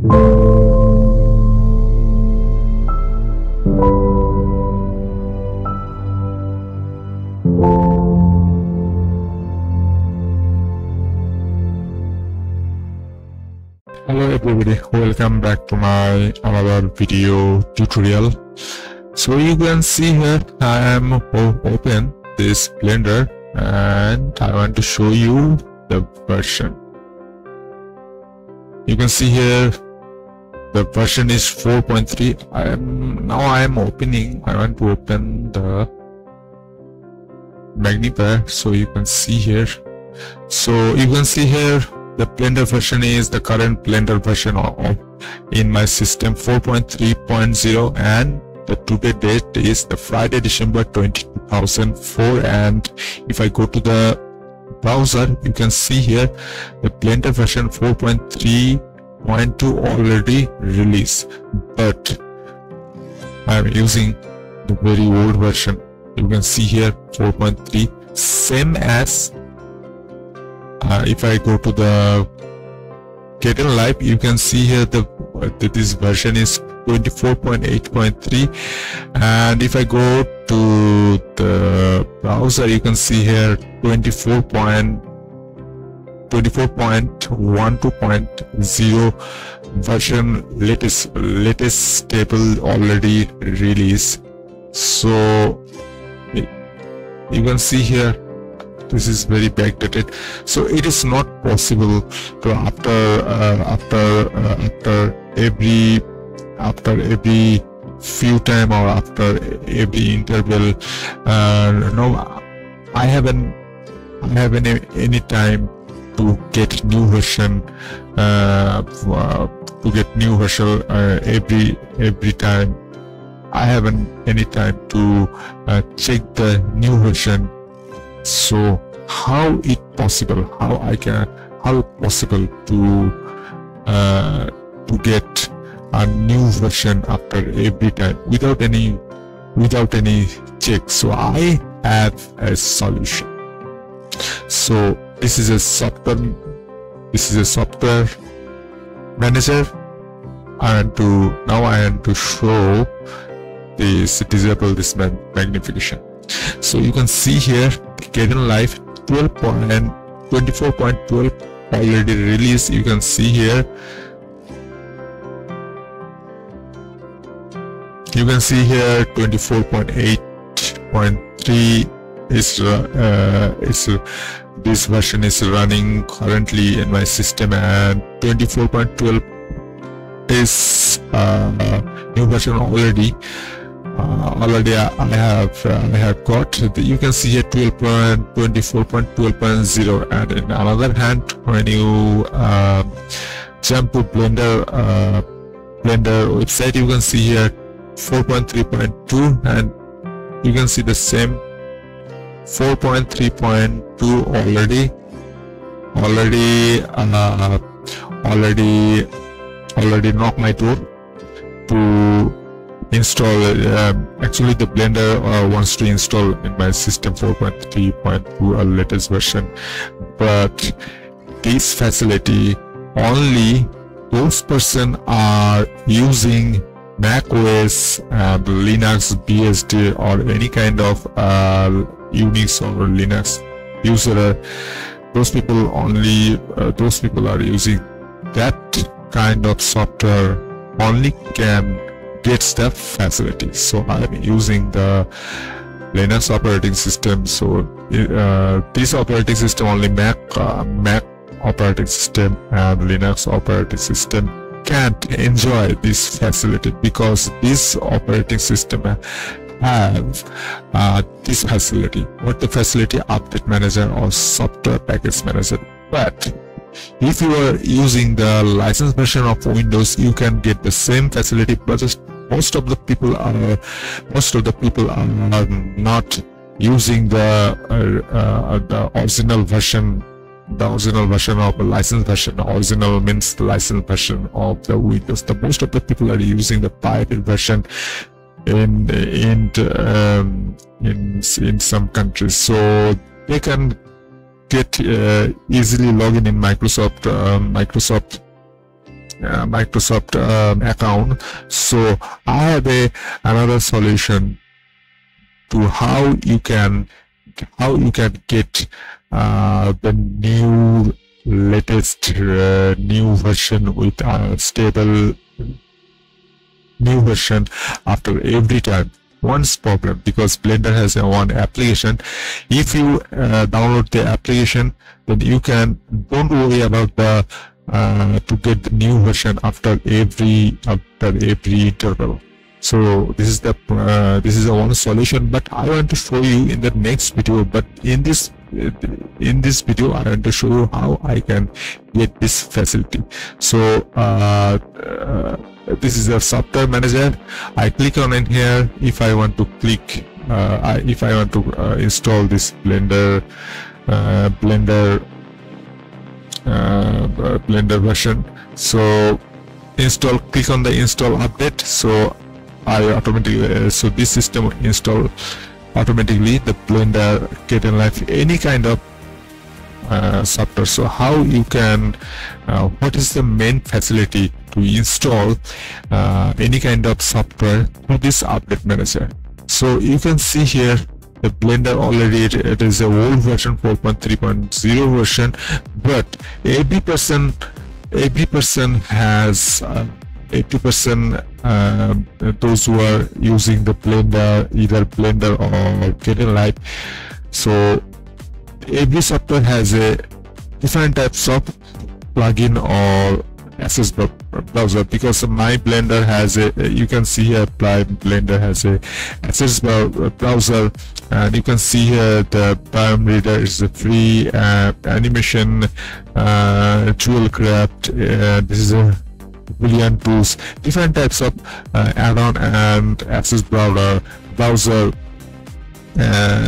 Hello everybody, welcome back to my another video tutorial. So you can see here I am open this Blender and I want to show you the version. You can see here the version is 4.3. I am opening. I want to open the magnifier so you can see here. So you can see here the Blender version is the current Blender version of in my system 4.3.0, and the today date is the Friday, December 2004. And if I go to the browser, you can see here the Blender version 4.3.2 already released, but I am using the very old version. You can see here 4.3, same as if I go to the Generalist, you can see here this version is 24.8.3, and if I go to the browser, you can see here 24.12.0 version, latest stable already released. So you can see here this is very backdated, so it is not possible to after every few time or after every interval. No, I haven't any time to get new version every time. I haven't any time to check the new version. So how it possible? How it possible to get a new version after every time without any check? So I have a solution. So this is a software manager, and now I want to show this, disable this magnification. So you can see here Generalist 24.12 already released. You can see here you can see here 24.8.3 is this version is running currently in my system, and 24.12 is new version already. Already I have got you can see here 24.12.0, and in another hand, when you jump to Blender website, you can see here 4.3.2, and you can see the same 4.3.2 already knock my door to install. Actually the Blender wants to install in my system 4.3.2 latest version, but this facility only those person are using Mac OS and Linux BSD or any kind of Unix or Linux user. Those people are using that kind of software only can gets the facility. So I'm using the Linux operating system. So this operating system only Mac operating system and Linux operating system can't enjoy this facility, because this operating system have this facility. What the facility? Update manager or software package manager. But if you are using the licensed version of Windows, you can get the same facility, but just most of the people are not using the original version. The original version of the licensed version. Original means the licensed version of the Windows. The most of the people are using the pirated version in some countries, so they can get easily log in Microsoft Microsoft account. So I have another solution to how you can get the new latest new version with a stable new version after every time. Once problem, because Blender has one application. If you download the application, then you can don't worry about the to get the new version after every interval. So this is the one solution, but I want to show you in the next video. But in this video I want to show you how I can get this facility. So this is the software manager. I click on in here. If I want to click if I want to install this Blender version, so install, click on the install update. So I automatically so this system install automatically the Blender Generalist, any kind of software. So how you can what is the main facility to install any kind of software through this update manager. So you can see here the Blender already it is a old version 4.3.0 version, but every person has 80% those who are using the Blender, either Blender or Generalist. So every software has a different types of plugin or access browser. Because my Blender has a, you can see here Blender has a access browser, and you can see here the biome reader is a free animation tool craft. This is a Boolean tools, different types of add-on and access browser.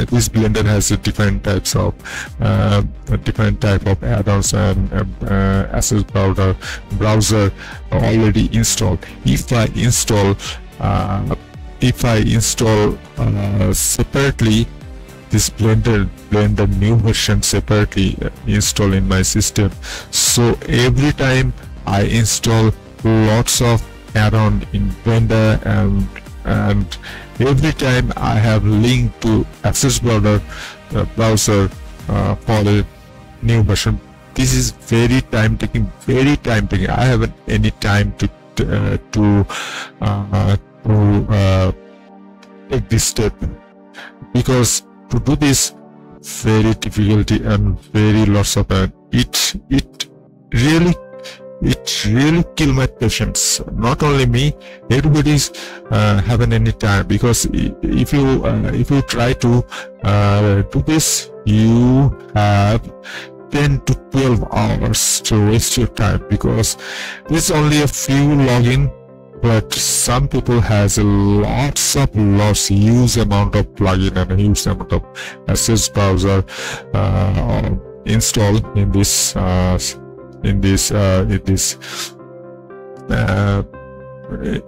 This Blender has a different types of different type of add-ons and access browser already installed. If I install separately this Blender new version separately install in my system, so every time I install lots of add-on in Blender, and every time I have link to access browser for the new version. This is very time taking. I haven't any time to take this step, because to do this very difficulty and very lots of it really kill my patience. Not only me, everybody's having any time, because if you try to do this, you have 10 to 12 hours to waste your time, because there's only a few login, but some people has huge amount of plugin and a huge amount of access browser installed in this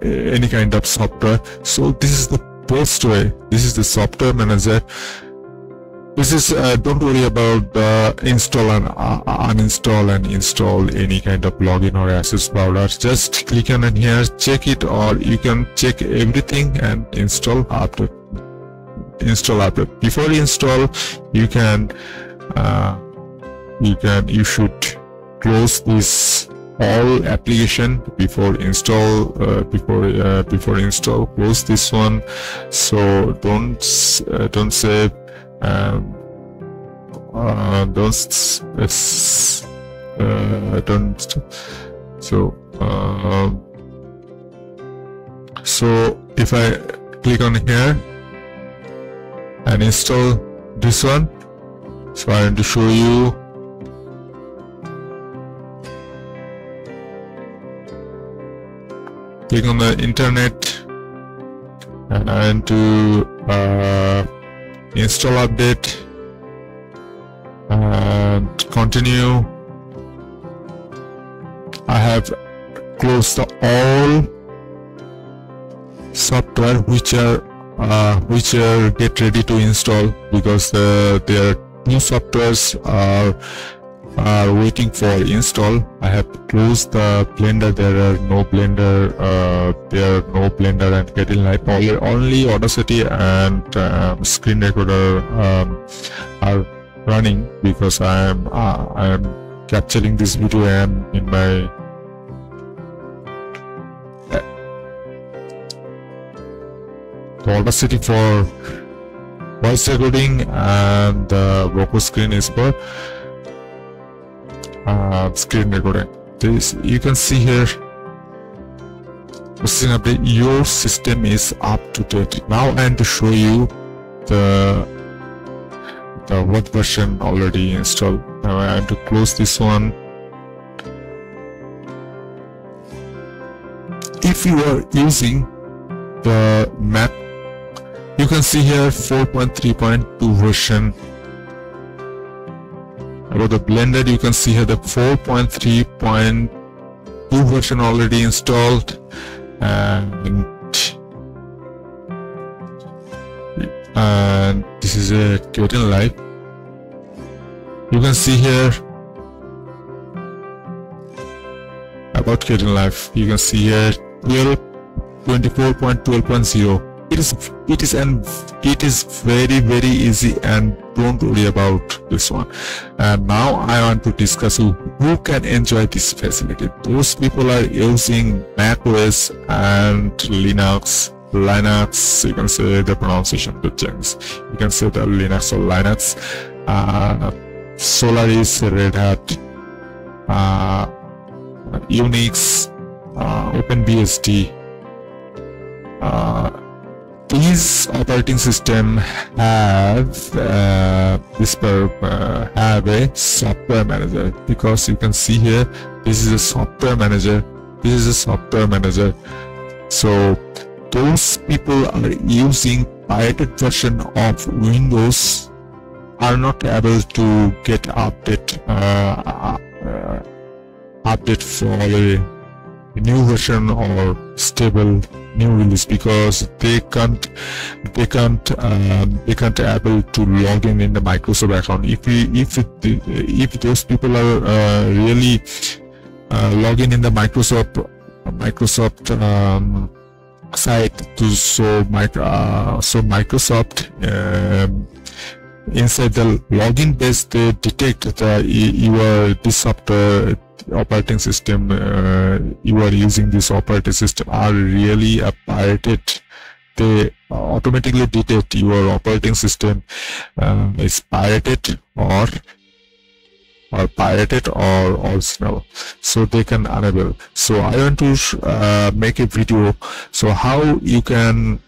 any kind of software. So this is the best way. This is the software manager. This is don't worry about install and uninstall and install any kind of login or access browser. Just click on here, check it, or you can check everything and install after. Before install, you should close this all application before install. Before install, close this one. So don't save. So if I click on here and install this one, so I want to show you. Click on the internet and to install update and continue. I have closed all software which are get ready to install, because their new softwares are are waiting for install, I have to close the Blender. There are no Blender and Kdenlive. Only Audacity and screen recorder are running, because I am capturing this video and in my Audacity for voice recording, and the vocal screen is for screen recording. This you can see here. Your system is up to date. Now I am to show you the what version already installed. Now I am to close this one. If you are using the Mac, you can see here 4.3.2 version. About the Blender, you can see here the 4.3.2 version already installed, and this is a Kdenlive. You can see here about Kdenlive. You can see here 24.12.0. It is very easy, and don't worry about this one. And now I want to discuss who can enjoy this facility. Those people are using Mac OS and Linux. You can say the pronunciation to change. You can say the Linux or Linux. Solaris, Red Hat, Unix, OpenBSD. These operating system have have a software manager, because you can see here this is a software manager. So those people are using pirated version of Windows are not able to get update for a new version or stable new release, because they can't able to log in the Microsoft account. If those people are really logging in the Microsoft site, so Microsoft inside the login page, they detect that this software operating system you are using, this operating system are really pirated. They automatically detect your operating system is pirated or original, so they can enable. So I want to make a video so how you can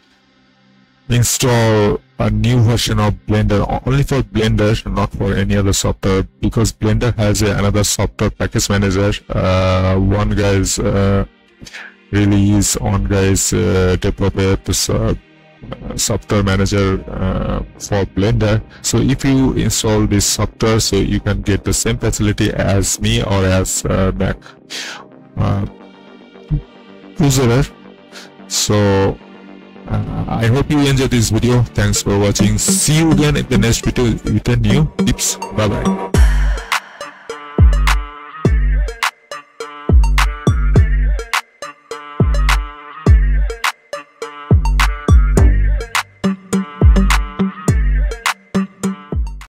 install a new version of Blender, only for Blender, not for any other software, because Blender has another software package manager. One guy's developed this software manager for Blender. So if you install this software, so you can get the same facility as me or as Mac user. So I hope you enjoyed this video. Thanks for watching. See you again in the next video with a new tips. Bye bye.